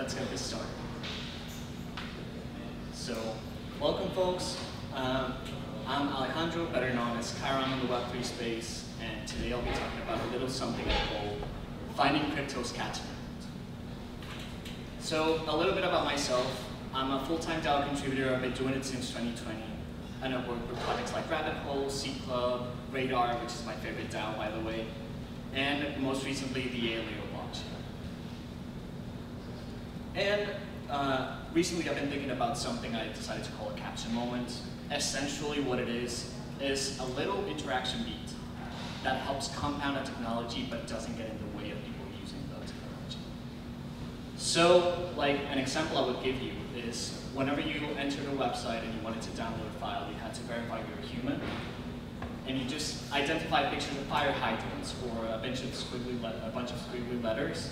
let's get this started. So, welcome folks. I'm Alejandro, better known as Kairon in the Web3 space, and today I'll be talking about a little something I call finding crypto's catchment. So, a little bit about myself. I'm a full-time DAO contributor. I've been doing it since 2020. And I've worked with projects like Rabbit Hole, C Club, Radar, which is my favorite DAO, by the way, and most recently, the Aleo blockchain. And recently, I've been thinking about something I decided to call a capture moment. Essentially, what it is a little interaction beat that helps compound a technology but doesn't get in the way of people using the technology. So, like an example I would give you is whenever you entered a website and you wanted to download a file, you had to verify you're a human, and you just identify pictures of fire hydrants or a bunch of squiggly letters.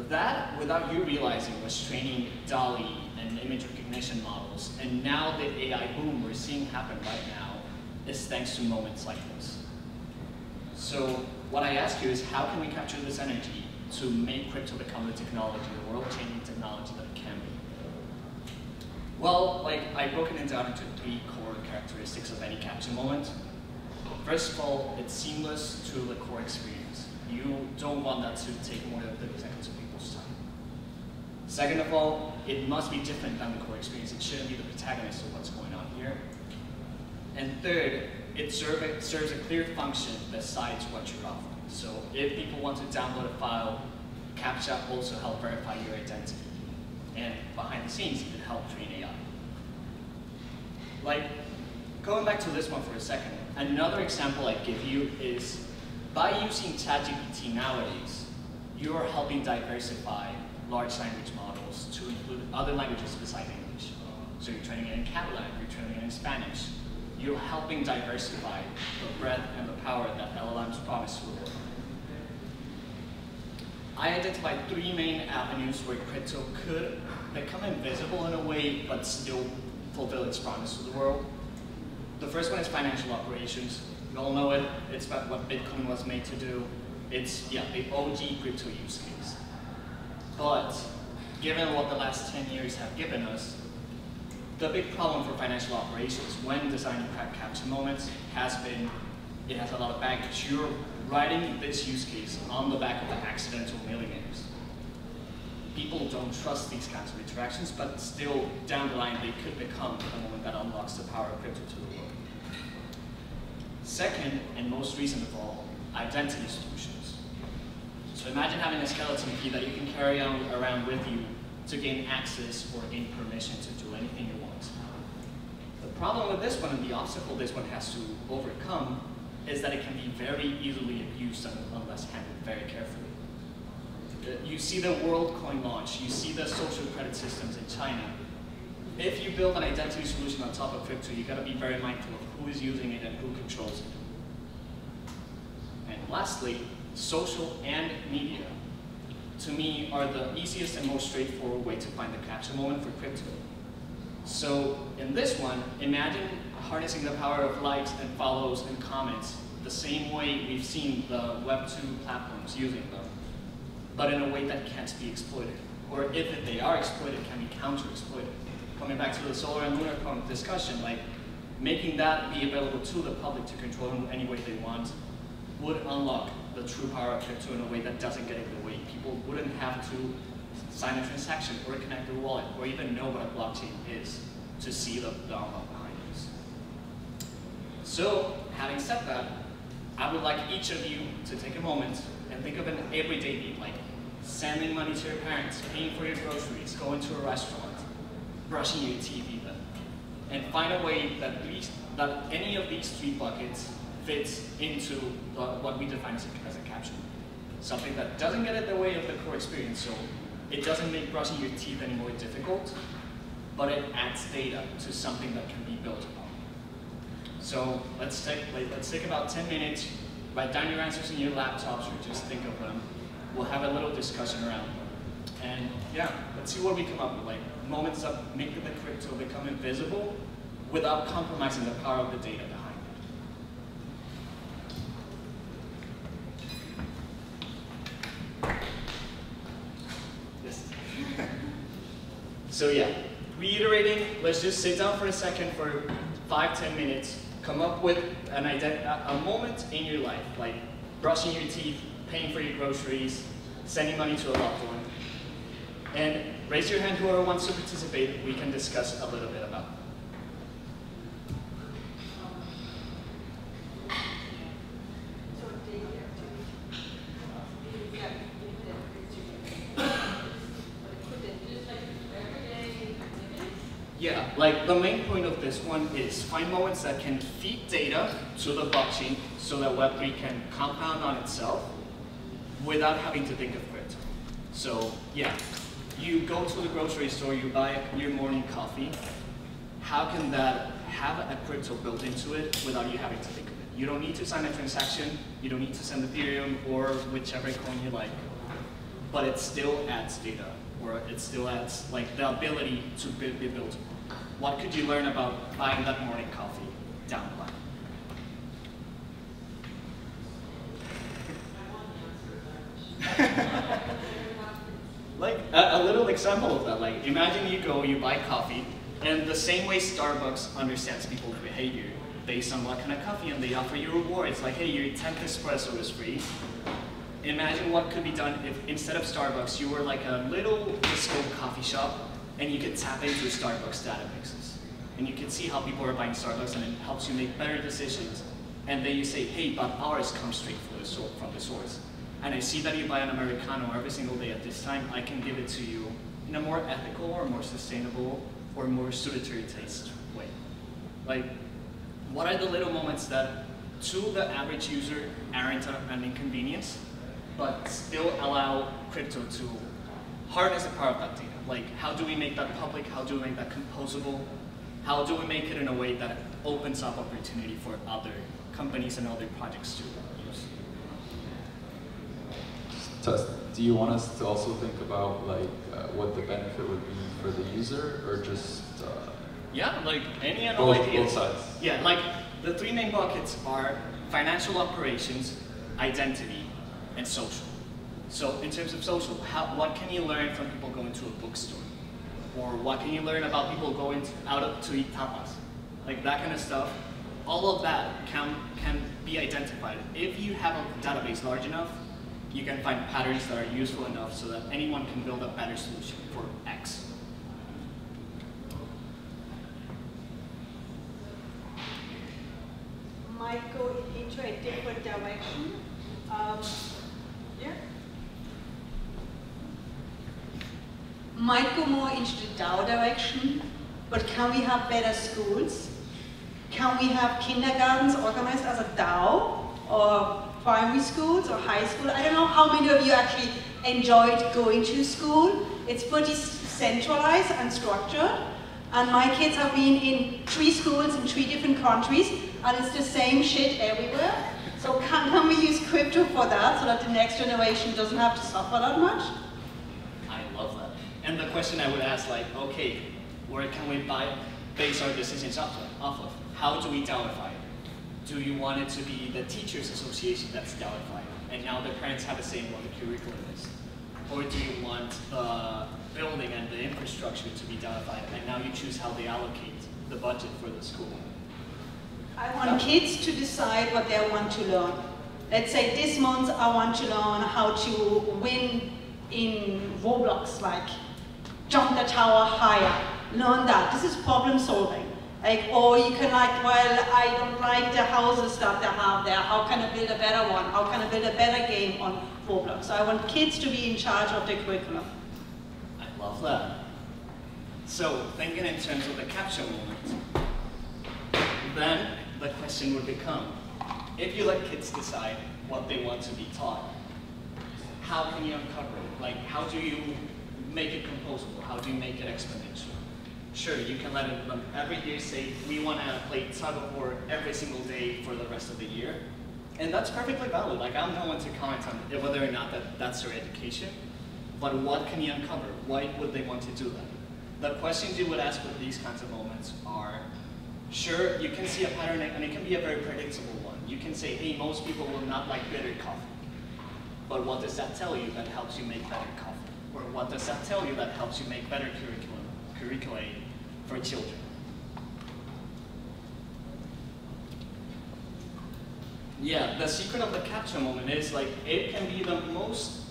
That, without you realizing, was training DALL-E and image recognition models, and now the AI boom we're seeing happen right now is thanks to moments like this. So what I ask you is, how can we capture this energy to make crypto become the technology, the world-changing technology that it can be? Well, I broken it down into 3 core characteristics of any capture moment. First of all, it's seamless to the core experience. You don't want that to take more than 30 seconds of people's time. Second of all, it must be different than the core experience. It shouldn't be the protagonist of what's going on here. And third, it serves a clear function besides what you're offering. So if people want to download a file, CAPTCHA also help verify your identity. And behind the scenes, it can help train AI. Going back to this one for a second, another example I give you is by using ChatGPT nowadays, you are helping diversify large language models to include other languages besides English. So you're training it in Catalan, you're training it in Spanish. You're helping diversify the breadth and the power that LLMs promise to the world. I identified 3 main avenues where crypto could become invisible in a way, but still fulfill its promise to the world. The first one is financial operations. You all know it. It's about what Bitcoin was made to do. It's, the OG crypto use case. But given what the last 10 years have given us, the big problem for financial operations when designing capture moments has been, it has a lot of baggage. You're writing this use case on the back of the accidental millionaires. People don't trust these kinds of interactions, but still, down the line, they could become the moment that unlocks the power of crypto to the world. Second, and most recent of all, identity solutions. So imagine having a skeleton key that you can carry around with you to gain access or gain permission to do anything you want. The problem with this one, and the obstacle this one has to overcome, is that it can be very easily abused unless handled very carefully. You see the WorldCoin launch, you see the social credit systems in China. If you build an identity solution on top of crypto, you gotta be very mindful of who is using it and who controls it. And lastly, social and media, to me, are the easiest and most straightforward way to find the capture moment for crypto. So in this one, imagine harnessing the power of likes and follows and comments the same way we've seen the Web2 platforms using them, but in a way that can't be exploited. Or if they are exploited, can be counter-exploited. Coming back to the solar and lunar discussion, making that be available to the public to control in any way they want would unlock the true power of crypto in a way that doesn't get in the way. People wouldn't have to sign a transaction or connect their wallet or even know what a blockchain is to see the unlock behind this. So, having said that, I would like each of you to take a moment and think of an everyday need, like sending money to your parents, paying for your groceries, going to a restaurant, brushing your teeth even, and find a way that any of these 3 buckets fits into what we define as a capture. Something that doesn't get in the way of the core experience, so it doesn't make brushing your teeth any more difficult, but it adds data to something that can be built upon. So let's take about 10 minutes, write down your answers in your laptops or just think of them. We'll have a little discussion around them. And yeah, let's see what we come up with, moments that make the crypto become invisible without compromising the power of the data behind it. Yes. So yeah, reiterating, let's just sit down for a second for 5–10 minutes, come up with a moment in your life, like brushing your teeth, paying for your groceries, sending money to a loved one, and raise your hand whoever wants to participate. We can discuss a little bit about it. Yeah, like the main point of this one is find moments that can feed data to the blockchain so that Web3 can compound on itself without having to think of crypto. So yeah, you go to the grocery store, you buy your morning coffee. How can that have a crypto built into it without you having to think of it? You don't need to sign a transaction, you don't need to send Ethereum or whichever coin you like, but it still adds data, or it still adds like the ability to be built. What could you learn about buying that morning coffee down the line? Like a little example of that, like imagine you go, you buy coffee, and the same way Starbucks understands people's behavior based on what kind of coffee, and they offer you rewards, like hey, your 10th espresso is free. Imagine what could be done if instead of Starbucks, you were like a little disco coffee shop, and you could tap into Starbucks databases. And you can see how people are buying Starbucks, and it helps you make better decisions. And then you say, hey, but ours comes straight from the source. And I see that you buy an Americano every single day at this time, I can give it to you in a more ethical or more sustainable or more suited to your taste way. Like, what are the little moments that to the average user aren't an inconvenience, but still allow crypto to harness the power of that data? Like, how do we make that public? How do we make that composable? How do we make it in a way that opens up opportunity for other companies and other projects to use? Do you want us to also think about like what the benefit would be for the user, or just yeah, like any and all ideas. Both sides. Yeah, like the three main buckets are financial operations, identity, and social. So in terms of social, what can you learn from people going to a bookstore? Or what can you learn about people going out to eat tapas? Like that kind of stuff. All of that can be identified. If you have a database large enough, you can find patterns that are useful enough so that anyone can build a better solution for X. Might go into a different direction. Yeah. Might go more into the DAO direction, but can we have better schools? Can we have kindergartens organized as a DAO, or primary schools or high school? I don't know how many of you actually enjoyed going to school. It's pretty centralized and structured. And my kids have been in 3 schools in 3 different countries, and it's the same shit everywhere. So can we use crypto for that so that the next generation doesn't have to suffer that much? I love that. And the question I would ask, like, okay, where can we base our decisions off of? How do we DAOify it? Do you want it to be the Teachers Association that's DAOified, and now the parents have a say in what the curriculum is? Or do you want the building and the infrastructure to be DAOified, and now you choose how they allocate the budget for the school? I want kids to decide what they want to learn. Let's say this month I want to learn how to win in Roblox, like jump the tower higher. Learn that. This is problem solving. Like, or you can like, well, I don't like the houses that they have there. How can I build a better one? How can I build a better game on Roblox? So I want kids to be in charge of the curriculum. I love that. So thinking in terms of the capture moment, then the question would become, if you let kids decide what they want to be taught, how can you uncover it? Like, how do you make it composable? How do you make it exponential? Sure, you can let them every year say, we want to play tug of war every single day for the rest of the year. And that's perfectly valid. Like, I'm no one to comment on whether or not that's their education. But what can you uncover? Why would they want to do that? The questions you would ask with these kinds of moments are, sure, you can see a pattern, and it can be a very predictable one. You can say, hey, most people will not like bitter coffee. But what does that tell you that helps you make better coffee? Or what does that tell you that helps you make better curriculum? curriculae for children. Yeah, the secret of the capture moment is like it can be the most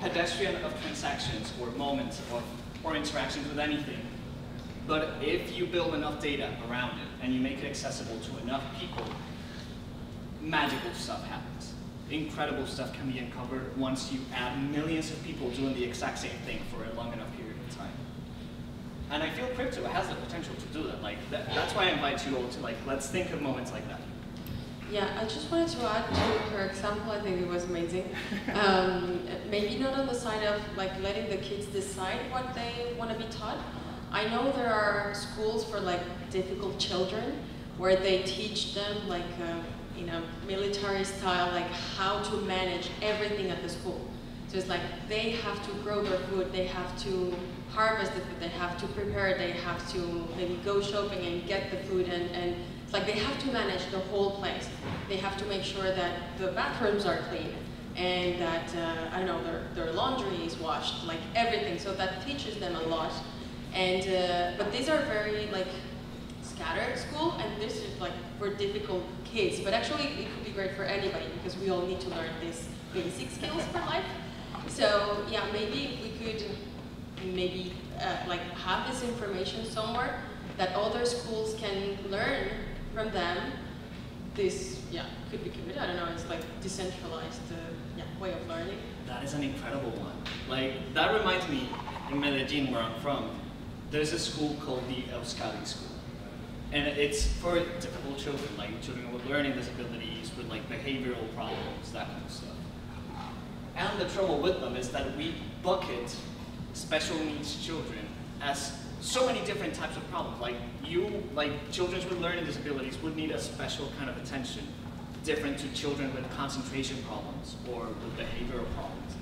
pedestrian of transactions or moments or interactions with anything. But if you build enough data around it and you make it accessible to enough people, magical stuff happens. Incredible stuff can be uncovered once you add millions of people doing the exact same thing for a long enough period of time. And I feel crypto has the potential to do that. Like that's why I invite you all to let's think of moments like that. Yeah, I just wanted to add to her example. I think it was amazing. Maybe not on the side of letting the kids decide what they want to be taught. I know there are schools for difficult children where they teach them in a military style how to manage everything at the school. So it's they have to grow their food, they have to harvest the food, they have to prepare it, they have to maybe go shopping and get the food, and it's they have to manage the whole place. They have to make sure that the bathrooms are clean and that I don't know, their laundry is washed, everything. So that teaches them a lot. And but these are very scattered school, and this is for difficult kids. But actually, it could be great for anybody because we all need to learn these basic skills for life. So yeah, maybe we could have this information somewhere that other schools can learn from them. This could be good. I don't know. It's decentralized way of learning. That is an incredible one. That reminds me, in Medellin, where I'm from, there's a school called the Euskadi School. And it's for difficult children, children with learning disabilities, with behavioral problems, that kind of stuff. And the trouble with them is that we bucket special needs children as so many different types of problems. Children with learning disabilities would need a special kind of attention, different to children with concentration problems or with behavioral problems.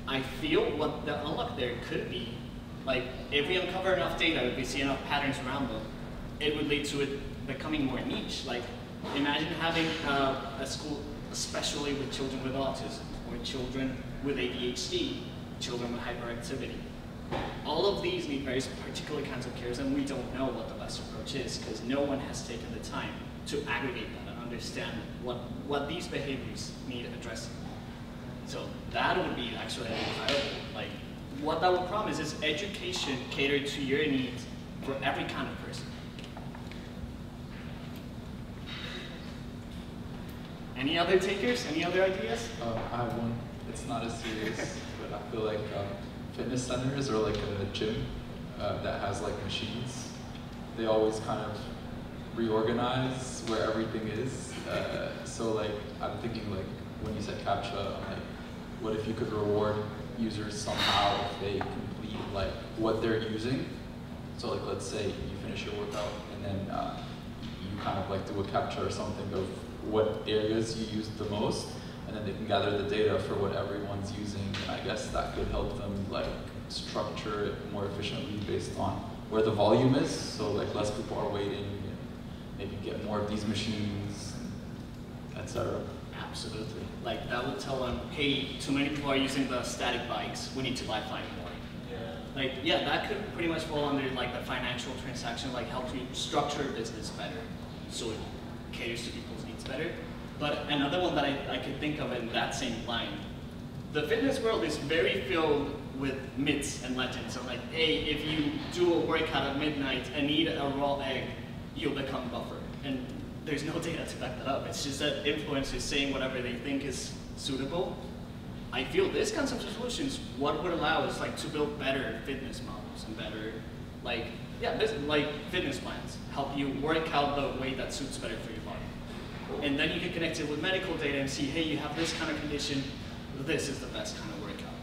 I feel what the unlock there could be, if we uncover enough data, if we see enough patterns around them, it would lead to it becoming more niche. Imagine having a school especially with children with autism, or children with ADHD, children with hyperactivity. All of these need very particular kinds of cares, and we don't know what the best approach is because no one has taken the time to aggregate that and understand what these behaviors need addressing. So that would be actually incredible. What that would promise is education catered to your needs for every kind of person. Any other takers? Any other ideas? I have one. It's not as serious, but I feel like fitness centers or a gym that has machines, they always kind of reorganize where everything is. So I'm thinking when you said CAPTCHA, what if you could reward users somehow if they complete what they're using? So let's say you finish your workout and then you kind of do a CAPTCHA or something of what areas you use the most, and then they can gather the data for what everyone's using. And I guess that could help them structure it more efficiently based on where the volume is. So less people are waiting, and maybe get more of these machines, etc. Absolutely. That would tell them, hey, too many people are using the static bikes. We need to lifeline more. Yeah, that could pretty much fall under the financial transaction, help you structure a business better, so it caters to people's needs better. But another one that I could think of in that same line, the fitness world is very filled with myths and legends. So hey, if you do a workout at midnight and eat a raw egg, you'll become buffer. And there's no data to back that up. It's just that influencers saying whatever they think is suitable. I feel this concept of solutions, what would allow us to build better fitness models and better fitness plans, help you work out the way that suits better for your body. And then you can connect it with medical data and see, hey, you have this kind of condition, this is the best kind of workout.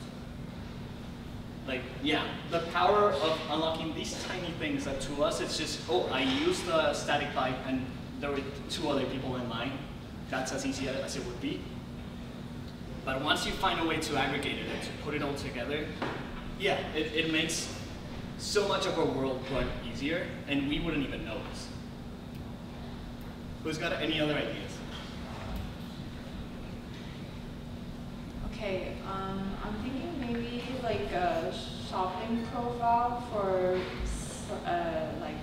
The power of unlocking these tiny things that to us, it's just, oh, I used the static bike and there were 2 other people in line. That's as easy as it would be. But once you find a way to aggregate it and to put it all together, yeah, it makes so much of our world run easier, and we wouldn't even notice. Who's got any other ideas? Okay, I'm thinking maybe a shopping profile for like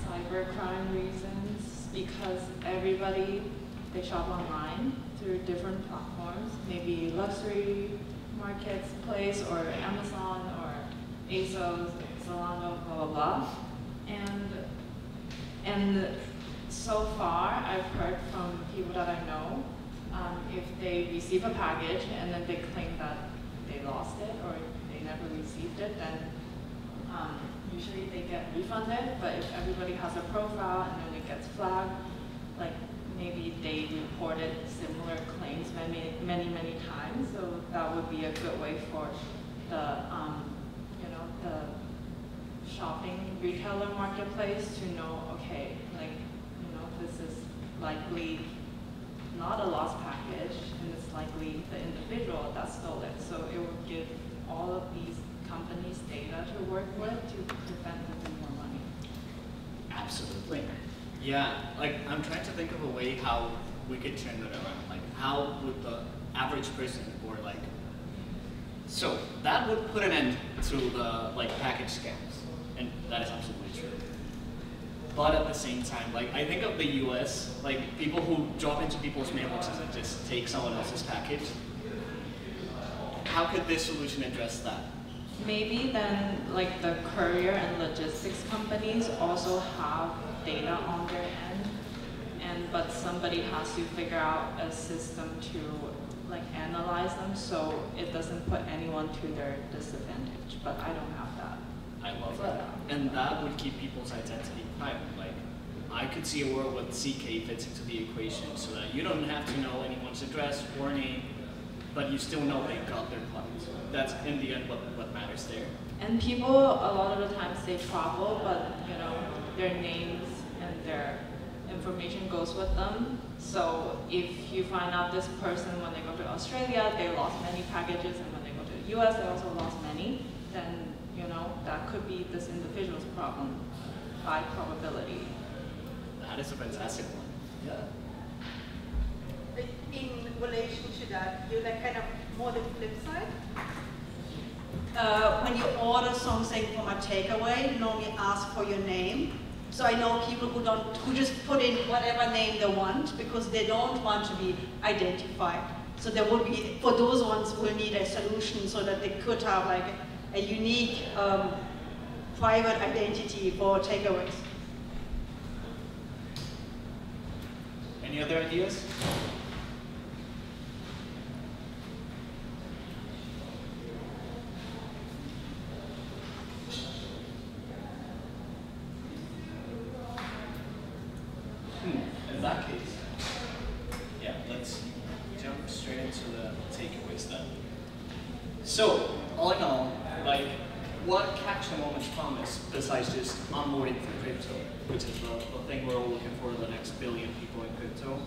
cybercrime reasons, because everybody, they shop online through different platforms, maybe luxury marketplace or Amazon or ASOS, Zalando, blah, blah, blah. And so far, I've heard from people that I know, if they receive a package and then they claim that they lost it or they never received it, then usually they get refunded. But if everybody has a profile and then it gets flagged, like maybe they reported similar claims many times. So that would be a good way for the the shopping retailer marketplace to know, okay, like, this is likely not a lost package, and it's likely the individual that stole it. So it would give all of these companies data to work with to prevent them from more money. Absolutely. Yeah, like I'm trying to think of a way how we could turn that around. Like how would the average person, or like, so that would put an end to the package scams, and that is absolutely true. But at the same time, like I think of the US, like people who drop into people's mailboxes and just take someone else's package. How could this solution address that? Maybe then, like the courier and logistics companies also have data on their end, but somebody has to figure out a system to analyze them so it doesn't put anyone to their disadvantage. But I don't have that. I love that. And that would keep people's identity private. Like, I could see a world where CK fits into the equation so that you don't have to know anyone's address or name, but you still know they got their product. That's in the end what matters there. And people a lot of the times they travel, but their names and their information goes with them. So if you find out this person when they go to Australia, they lost many packages, and when they go to the US, they also lost many, then that could be this individual's problem by probability. That is a fantastic one. Yeah. In relation to that, you kind of more the flip side? When you order something from a takeaway, normally ask for your name. So I know people who just put in whatever name they want because they don't want to be identified. So there will be, for those ones, we'll need a solution so that they could have a unique private identity for takeaways. Any other ideas? In that case, yeah, let's jump straight into the takeaways then. So, all in all, what Capture Moments promise, besides just onboarding for crypto, which is the thing we're all looking for, the next billion people in crypto,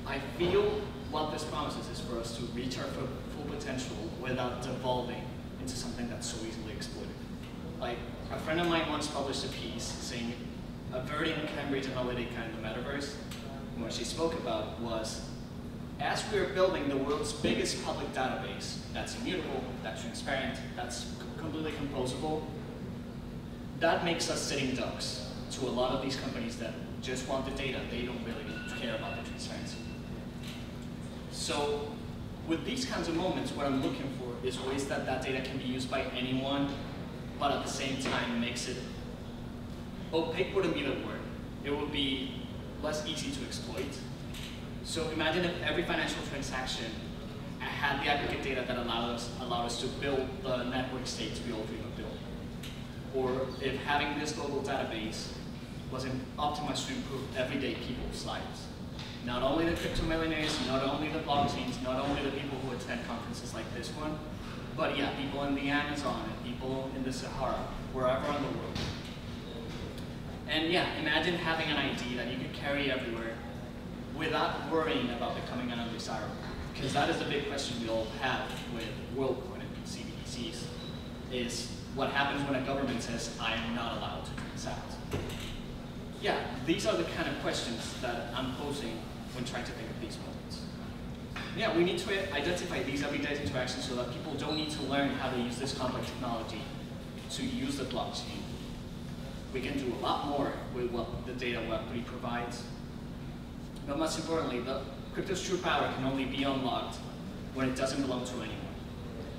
I feel what this promises is for us to reach our full potential without devolving into something that's so easily exploited. Like, a friend of mine once published a piece saying, averting Cambridge Analytica in the metaverse, and what she spoke about was, as we are building the world's biggest public database that's immutable, that's transparent, that's completely composable, that makes us sitting ducks to a lot of these companies that just want the data. They don't really care about the transparency. So with these kinds of moments, what I'm looking for is ways that that data can be used by anyone, but at the same time makes it, opaque wouldn't be the word. It would be less easy to exploit. So imagine if every financial transaction had the aggregate data that allowed us to build the network states we all dream of building. Or if having this global database wasn't optimized to improve everyday people's lives. Not only the crypto millionaires, not only the blockchains, not only the people who attend conferences like this one, but yeah, people in the Amazon and people in the Sahara, wherever in the world. And yeah, imagine having an ID that you could carry everywhere without worrying about becoming an undesirable. Because that is the big question we all have with WorldCoin and CBDCs, is what happens when a government says, I am not allowed to transact. Yeah, these are the kind of questions that I'm posing when trying to think of these moments. Yeah, we need to identify these everyday interactions so that people don't need to learn how to use this complex technology to use the blockchain we can do a lot more with what the data Web3 provides. But most importantly, the crypto's true power can only be unlocked when it doesn't belong to anyone.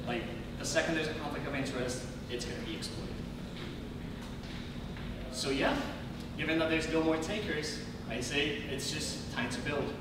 Like, the second there's a conflict of interest, it's going to be exploited. So yeah, given that there's no more takers, I say it's just time to build.